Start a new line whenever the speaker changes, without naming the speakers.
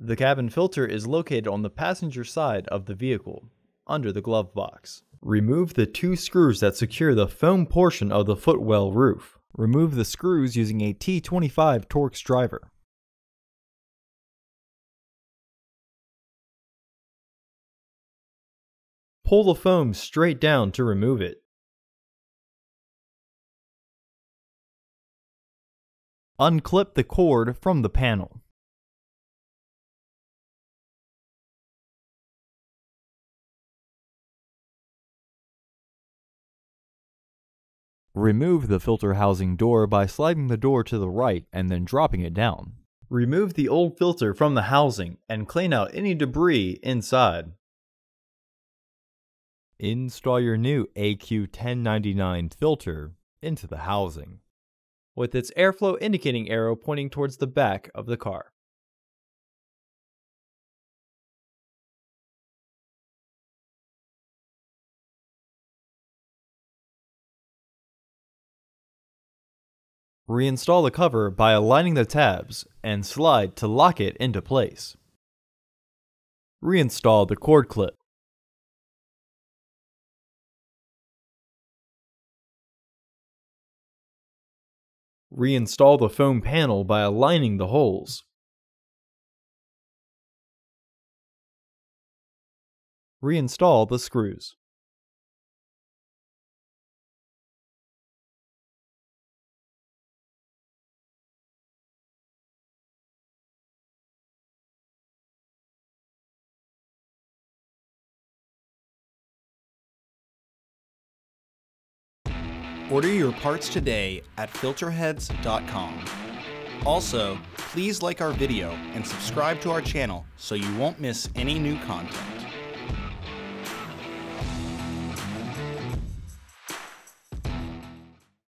The cabin filter is located on the passenger side of the vehicle, under the glove box. Remove the 2 screws that secure the foam portion of the footwell roof. Remove the screws using a T25 Torx driver. Pull the foam straight down to remove it. Unclip the cord from the panel. Remove the filter housing door by sliding the door to the right and then dropping it down. Remove the old filter from the housing and clean out any debris inside. Install your new AQ1099 filter into the housing, with its airflow indicating arrow pointing towards the back of the car. Reinstall the cover by aligning the tabs and slide to lock it into place. Reinstall the cord clip. Reinstall the foam panel by aligning the holes. Reinstall the screws.
Order your parts today at filterheads.com. Also, please like our video and subscribe to our channel so you won't miss any new content.